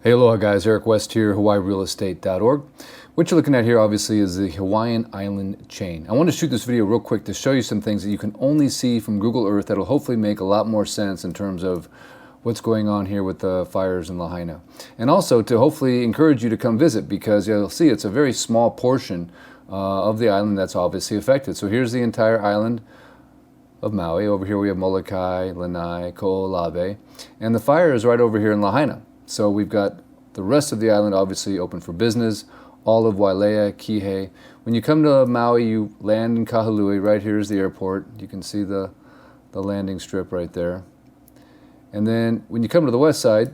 Hey, aloha guys, Eric West here, HawaiiRealEstate.org. What you're looking at here obviously is the Hawaiian island chain. I want to shoot this video real quick to show you some things that you can only see from Google Earth that'll hopefully make a lot more sense in terms of what's going on here with the fires in Lahaina. And also to hopefully encourage you to come visit, because you'll see it's a very small portion of the island that's obviously affected. So here's the entire island of Maui. Over here we have Molokai, Lanai, Ko'olawe, and the fire is right over here in Lahaina. So we've got the rest of the island obviously open for business, all of Wailea, Kihei. When you come to Maui, you land in Kahului. Right here is the airport. You can see the landing strip right there. And then when you come to the west side,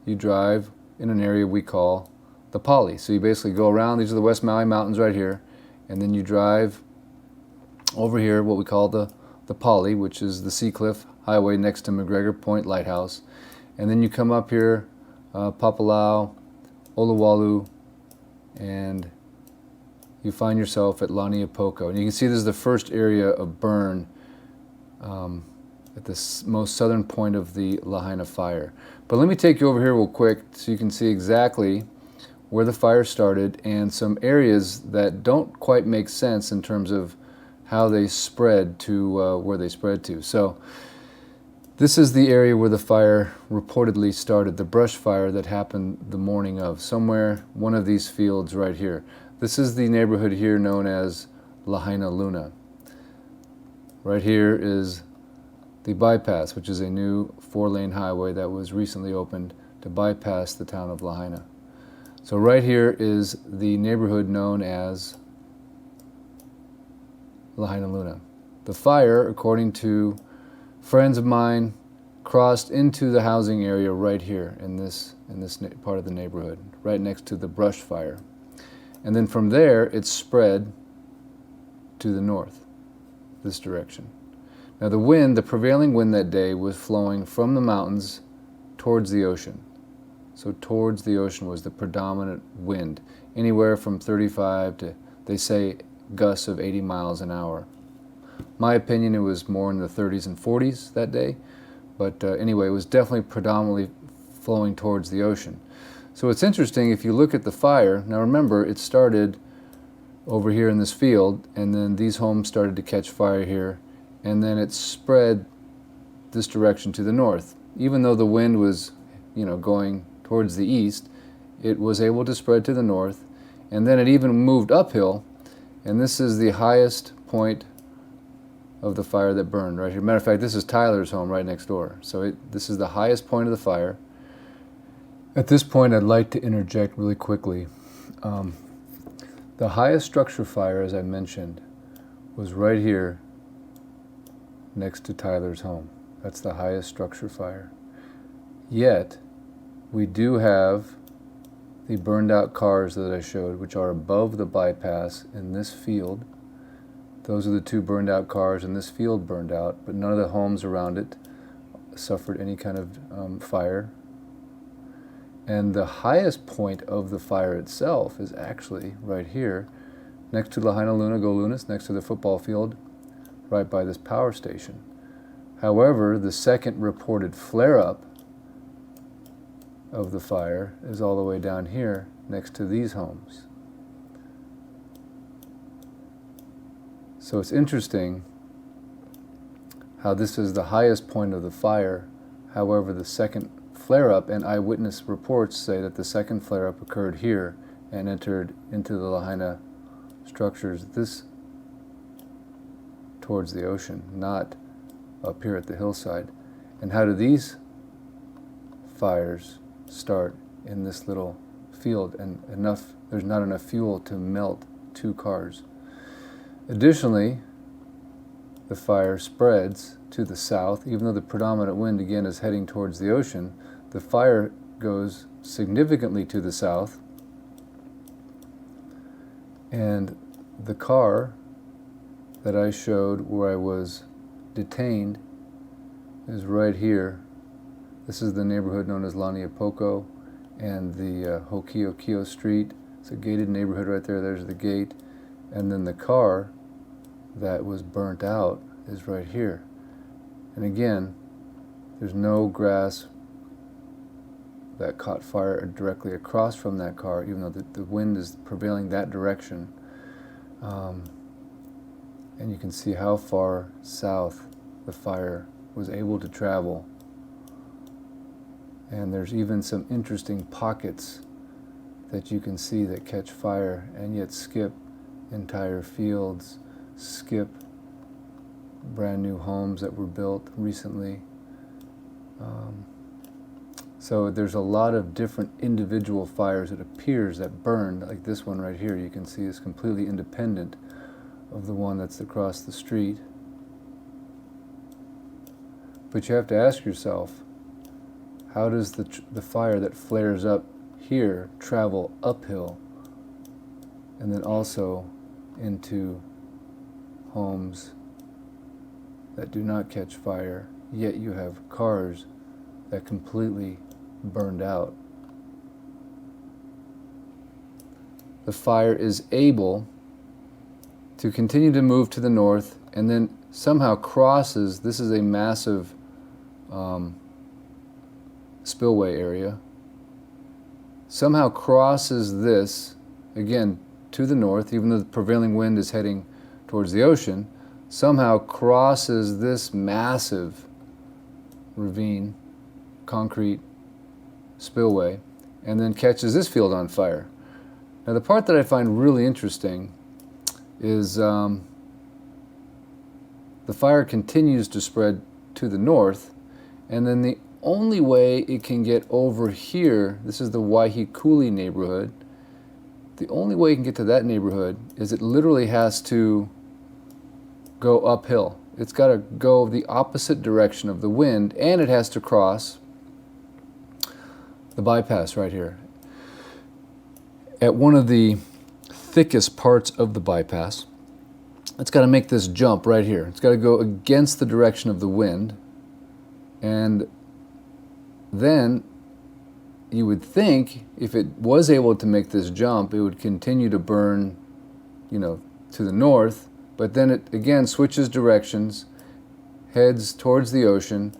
you drive in an area we call the Pali. So you basically go around, these are the West Maui Mountains right here, and then you drive over here, what we call the Pali, which is the Sea Cliff Highway next to McGregor Point Lighthouse. And then you come up here, Papalau, Oluwalu, and you find yourself at Lani Apoko. And you can see this is the first area of burn at the most southern point of the Lahaina fire. But let me take you over here real quick so you can see exactly where the fire started and some areas that don't quite make sense in terms of how they spread to where they spread to. So this is the area where the fire reportedly started, the brush fire that happened the morning of, somewhere one of these fields right here. This is the neighborhood here known as Lahaina Luna. Right here is the bypass, which is a new 4-lane highway that was recently opened to bypass the town of Lahaina. So right here is the neighborhood known as Lahaina Luna. The fire, according to friends of mine, crossed into the housing area right here in this part of the neighborhood, right next to the brush fire. And then from there, it spread to the north, this direction. Now the wind, the prevailing wind that day was flowing from the mountains towards the ocean. So towards the ocean was the predominant wind, anywhere from 35 to, they say, gusts of 80 miles an hour. My opinion, it was more in the 30s and 40s that day, but anyway, it was definitely predominantly flowing towards the ocean. So it's interesting, if you look at the fire, now remember it started over here in this field, and then these homes started to catch fire here, and then it spread this direction to the north. Even though the wind was, going towards the east, it was able to spread to the north, and then it even moved uphill, and this is the highest point of the fire that burned right here. Matter of fact, this is Tyler's home right next door. So this is the highest point of the fire. At this point, I'd like to interject really quickly. The highest structure fire, as I mentioned, was right here next to Tyler's home. That's the highest structure fire. Yet, we do have the burned out cars that I showed, which are above the bypass in this field. Those are the two burned out cars, and this field burned out, but none of the homes around it suffered any kind of fire. And the highest point of the fire itself is actually right here, next to Lahaina Luna, Go Lunas, next to the football field, right by this power station. However, the second reported flare-up of the fire is all the way down here, next to these homes. So it's interesting how this is the highest point of the fire. However, the second flare-up, and eyewitness reports say that the second flare-up occurred here and entered into the Lahaina structures this towards the ocean, not up here at the hillside. And how do these fires start in this little field, and there's not enough fuel to melt 2 cars? Additionally, the fire spreads to the south. Even though the predominant wind again is heading towards the ocean, the fire goes significantly to the south, and the car that I showed where I was detained is right here. This is the neighborhood known as Lani Apoko and the Hokiokio Street. It's a gated neighborhood right there. There's the gate. And then the car that was burnt out is right here. And again, there's no grass that caught fire directly across from that car, even though the wind is prevailing that direction. And you can see how far south the fire was able to travel. And there's even some interesting pockets that you can see that catch fire and yet skip entire fields, skip brand new homes that were built recently. So there's a lot of different individual fires, it appears, that burned, like this one right here. You can see is completely independent of the one that's across the street. But you have to ask yourself, how does the fire that flares up here travel uphill and then also into homes that do not catch fire, yet you have cars that completely burned out? The fire is able to continue to move to the north and then somehow crosses, this is a massive spillway area, somehow crosses this, again, to the north, even though the prevailing wind is heading towards the ocean, somehow crosses this massive ravine, concrete spillway, and then catches this field on fire. Now the part that I find really interesting is the fire continues to spread to the north, and then the only way it can get over here, this is the Waiakuli neighborhood, the only way it can get to that neighborhood is it literally has to go uphill. It's got to go the opposite direction of the wind, and it has to cross the bypass right here. At one of the thickest parts of the bypass, it's got to make this jump right here. It's got to go against the direction of the wind, and then you would think if it was able to make this jump, it would continue to burn, to the north, but then it again switches directions, heads towards the ocean,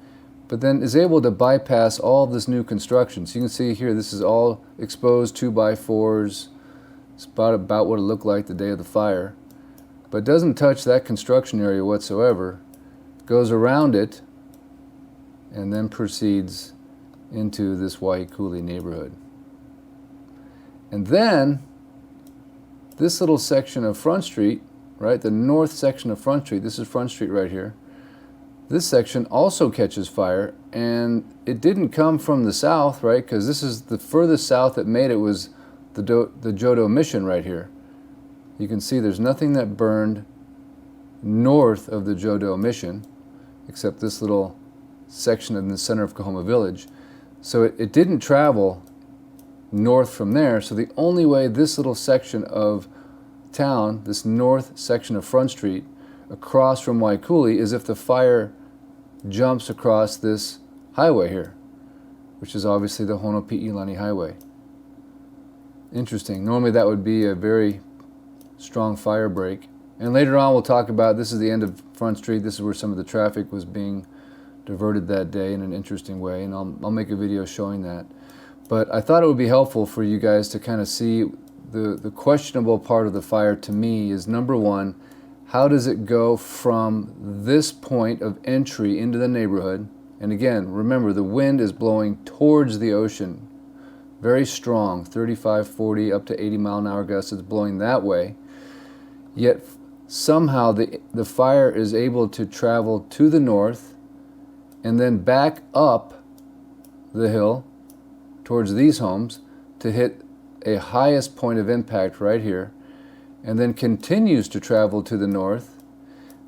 but then is able to bypass all of this new construction. So you can see here, this is all exposed 2x4s. It's about what it looked like the day of the fire, but doesn't touch that construction area whatsoever, goes around it, and then proceeds into this Waiakuli neighborhood. And then this little section of Front Street, right, the north section of Front Street, this is Front Street right here, this section also catches fire, and it didn't come from the south, right, because this is the furthest south that made it was the Jodo Mission right here. You can see there's nothing that burned north of the Jodo Mission except this little section in the center of Kahoma Village. So it didn't travel north from there, so the only way this little section of town, this north section of Front Street, across from Waiakuli, is if the fire jumps across this highway here, which is obviously the Honopi'i-Lani Highway. Interesting. Normally that would be a very strong fire break. And later on we'll talk about, this is the end of Front Street, this is where some of the traffic was being diverted that day in an interesting way, and I'll make a video showing that. But I thought it would be helpful for you guys to kind of see the questionable part of the fire to me is, number one, how does it go from this point of entry into the neighborhood? And again, remember, the wind is blowing towards the ocean, very strong, 35, 40, up to 80 mile an hour gusts, it's blowing that way. Yet somehow the fire is able to travel to the north and then back up the hill towards these homes to hit a highest point of impact right here, and then continues to travel to the north.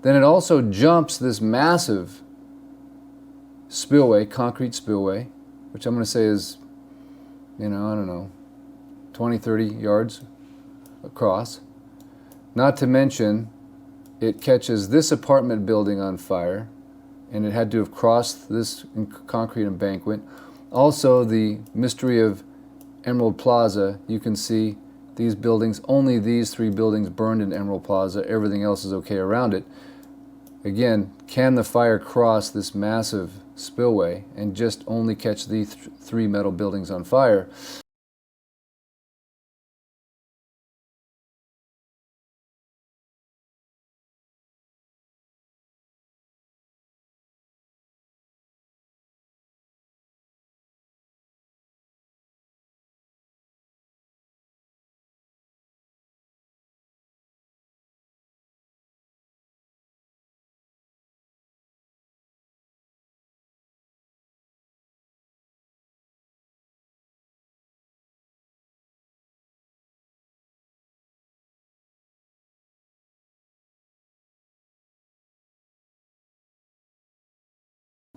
Then it also jumps this massive spillway, concrete spillway, which I'm going to say is, I don't know, 20, 30 yards across. Not to mention, it catches this apartment building on fire, and it had to have crossed this concrete embankment. Also, the mystery of Emerald Plaza, you can see these buildings, only these 3 buildings burned in Emerald Plaza, everything else is okay around it. Again, can the fire cross this massive spillway and just only catch these three metal buildings on fire.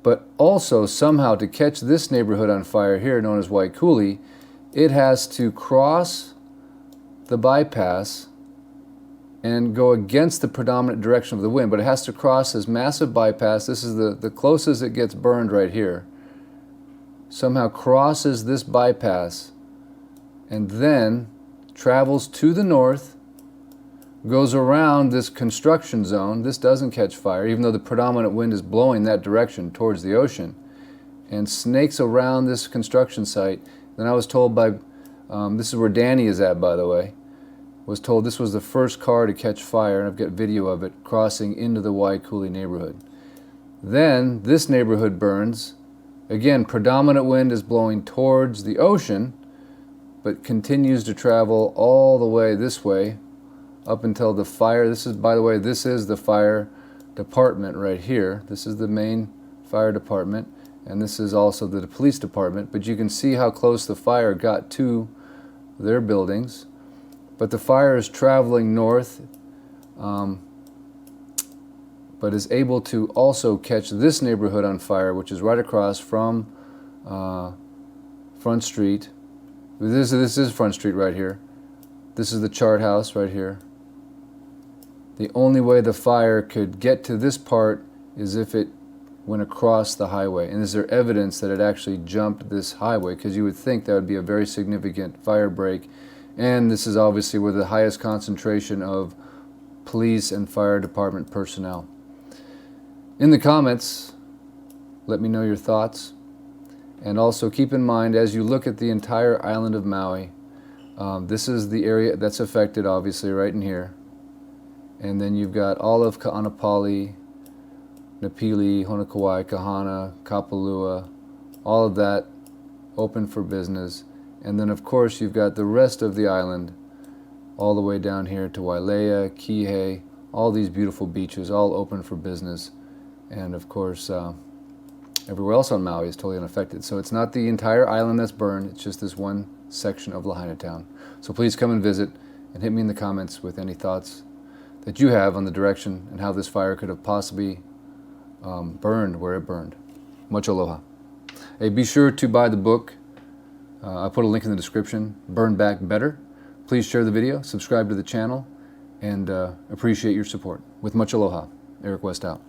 But also, somehow, to catch this neighborhood on fire here, known as Kahului, it has to cross the bypass and go against the predominant direction of the wind. But it has to cross this massive bypass. This is the closest it gets burned right here. Somehow crosses this bypass and then travels to the north, goes around this construction zone. This doesn't catch fire, even though the predominant wind is blowing that direction towards the ocean, and snakes around this construction site. Then I was told by, this is where Danny is at, by the way, was told this was the first car to catch fire, and I've got video of it crossing into the Kahului neighborhood. Then this neighborhood burns. Again, predominant wind is blowing towards the ocean, but continues to travel all the way this way, up until the fire. This is, by the way, this is the fire department right here. This is the main fire department, and this is also the police department. But you can see how close the fire got to their buildings. But the fire is traveling north, but is able to also catch this neighborhood on fire, which is right across from Front Street. This is Front Street right here. This is the chart house right here. The only way the fire could get to this part is if it went across the highway. And is there evidence that it actually jumped this highway? Because you would think that would be a very significant fire break. And this is obviously where the highest concentration of police and fire department personnel. In the comments, let me know your thoughts. And also keep in mind, as you look at the entire island of Maui, this is the area that's affected, obviously, right in here. And then you've got all of Ka'anapali, Napili, Honokawai, Kahana, Kapalua, all of that open for business. And then, of course, you've got the rest of the island, all the way down here to Wailea, Kihei, all these beautiful beaches, all open for business. And, of course, everywhere else on Maui is totally unaffected. So it's not the entire island that's burned, it's just this one section of Lahaina town. So please come and visit and hit me in the comments with any thoughts that you have on the direction and how this fire could have possibly burned where it burned. Much aloha. Hey, be sure to buy the book. I put a link in the description, Burn Back Better. Please share the video, subscribe to the channel, and appreciate your support. With much aloha, Eric West out.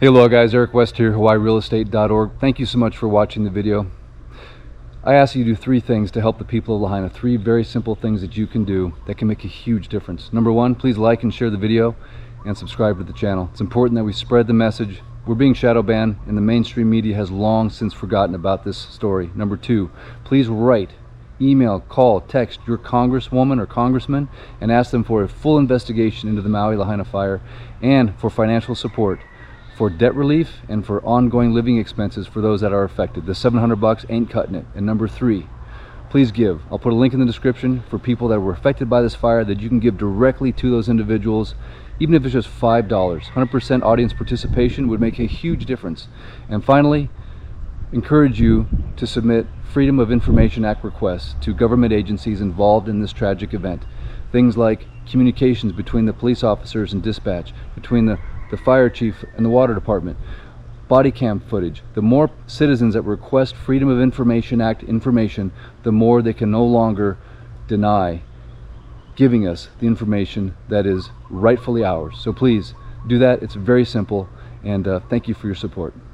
Hey, aloha guys, Eric West here, HawaiiRealEstate.org. Thank you so much for watching the video. I ask you to do 3 things to help the people of Lahaina. 3 very simple things that you can do that can make a huge difference. Number 1, please like and share the video and subscribe to the channel. It's important that we spread the message. We're being shadow banned, and the mainstream media has long since forgotten about this story. Number 2, please write, email, call, text your congresswoman or congressman and ask them for a full investigation into the Maui Lahaina fire and for financial support, for debt relief, and for ongoing living expenses for those that are affected. The $700 ain't cutting it. And number 3, please give. I'll put a link in the description for people that were affected by this fire that you can give directly to those individuals, even if it's just $5. 100% audience participation would make a huge difference. And finally, encourage you to submit Freedom of Information Act requests to government agencies involved in this tragic event. Things like communications between the police officers and dispatch, between the fire chief and the water department, body cam footage. The more citizens that request Freedom of Information Act information, the more they can no longer deny giving us the information that is rightfully ours. So please do that. It's very simple, and thank you for your support.